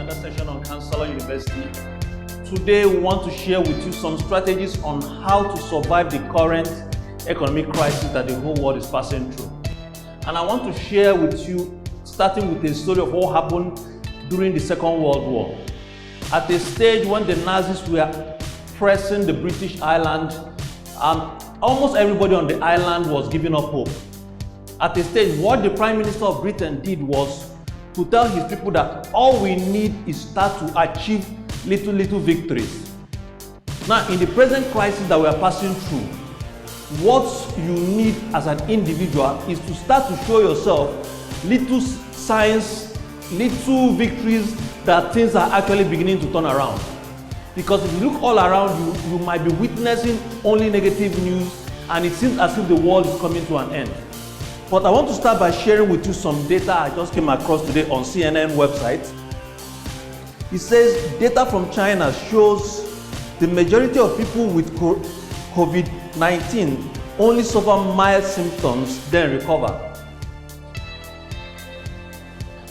another session on Counselor University. Today we want to share with you some strategies on how to survive the current economic crisis that the whole world is passing through. And I want to share with you, starting with a story of what happened during the Second World War. At a stage when the Nazis were pressing the British island, almost everybody on the island was giving up hope. At a stage, what the Prime Minister of Britain did was to tell his people that all we need is start to achieve little victories. Now, in the present crisis that we are passing through, what you need as an individual is to start to show yourself little signs, little victories that things are actually beginning to turn around. Because if you look all around you, you might be witnessing only negative news, and it seems as if the world is coming to an end. But I want to start by sharing with you some data I just came across today on CNN website. It says data from China shows the majority of people with COVID-19 only suffer mild symptoms, then recover.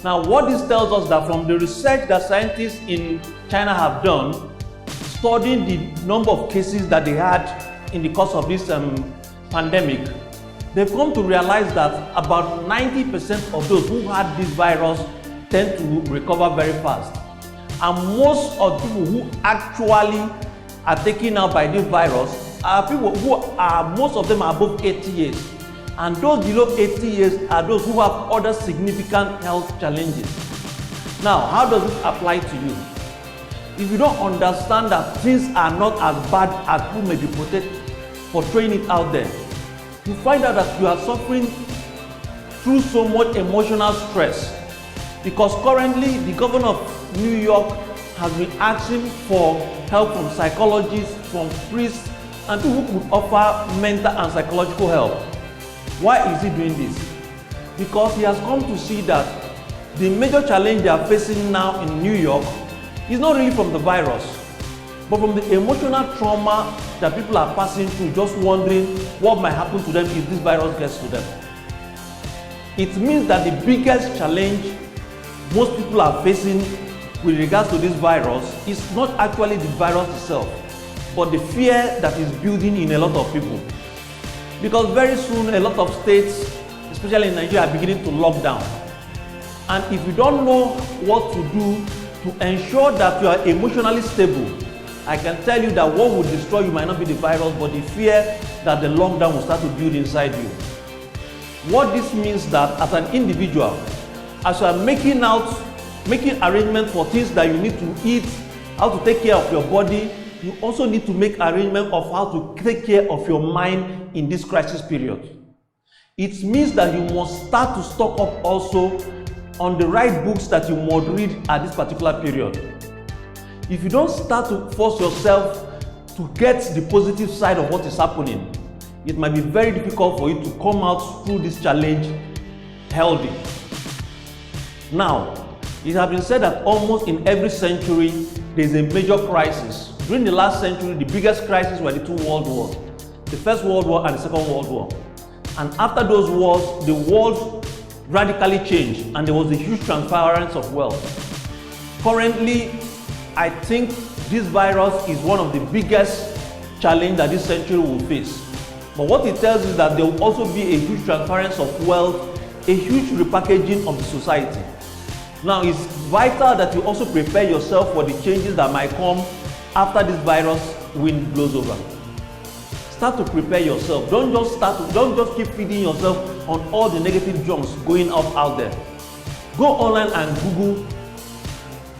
Now, what this tells us that from the research that scientists in China have done, studying the number of cases that they had in the course of this pandemic, they've come to realize that about 90% of those who had this virus tend to recover very fast. And most of the people who actually are taken out by this virus are people who are, most of them are above 80 years. And those below 80 years are those who have other significant health challenges. Now, how does this apply to you? If you don't understand that things are not as bad as people may be portraying it out there, you find out that you are suffering through so much emotional stress. Because currently, the governor of New York has been asking for help from psychologists, from priests, and people who could offer mental and psychological help. Why is he doing this? Because he has come to see that the major challenge they are facing now in New York is not really from the virus, but from the emotional trauma that people are passing through, just wondering what might happen to them if this virus gets to them. It means that the biggest challenge most people are facing with regards to this virus is not actually the virus itself, but the fear that is building in a lot of people. Because very soon a lot of states, especially in Nigeria, are beginning to lock down. And if you don't know what to do to ensure that you are emotionally stable, I can tell you that what will destroy you might not be the virus, but the fear that the lockdown will start to build inside you. What this means that as an individual, as you are making arrangements for things that you need to eat, how to take care of your body, you also need to make arrangements of how to take care of your mind in this crisis period. It means that you must start to stock up also on the right books that you must read at this particular period. If you don't start to force yourself to get the positive side of what is happening, it might be very difficult for you to come out through this challenge healthy. Now, it has been said that almost in every century there is a major crisis. During the last century, the biggest crisis were the two world wars, the First World War and the Second World War. And after those wars, the world radically changed and there was a huge transference of wealth. Currently, I think this virus is one of the biggest challenges that this century will face. But what it tells is that there will also be a huge transference of wealth, a huge repackaging of the society. Now, it's vital that you also prepare yourself for the changes that might come after this virus wind blows over. Start to prepare yourself. Don't just keep feeding yourself on all the negative junks going up out there. Go online and Google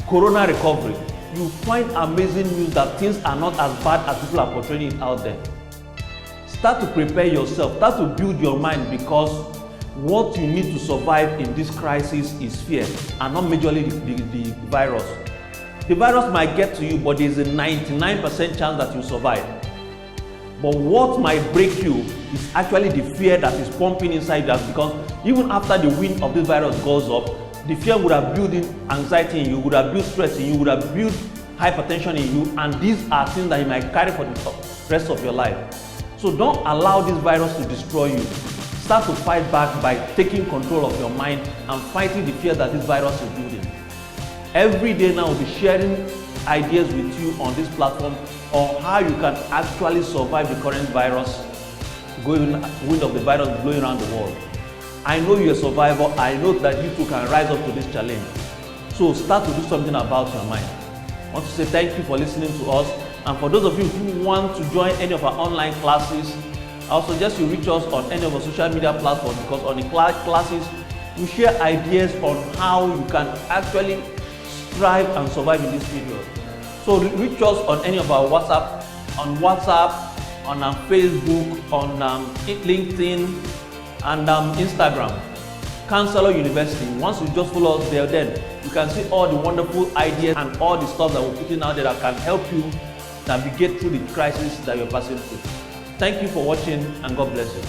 Corona recovery. You find amazing news that things are not as bad as people are portraying it out there. Start to prepare yourself. Start to build your mind, because what you need to survive in this crisis is fear, and not majorly the virus. The virus might get to you, but there's a 99% chance that you survive. But what might break you is actually the fear that is pumping inside us, because even after the wind of this virus goes up, the fear would have built anxiety in you, would have built stress in you, would have built hypertension in you, and these are things that you might carry for the rest of your life. So don't allow this virus to destroy you. Start to fight back by taking control of your mind and fighting the fear that this virus is building. Every day now we'll be sharing ideas with you on this platform on how you can actually survive the current virus, wind of the virus blowing around the world. I know you're a survivor. I know that you too can rise up to this challenge. So start to do something about your mind. I want to say thank you for listening to us. And for those of you who want to join any of our online classes, I would suggest you reach us on any of our social media platforms, because on the classes, we share ideas on how you can actually strive and survive in this period. So reach us on any of our on Facebook, on LinkedIn, and Instagram. Counselor University. Once you just follow us there, then you can see all the wonderful ideas and all the stuff that we're putting out there that can help you navigate through the crisis that you're passing through. Thank you for watching, and God bless you.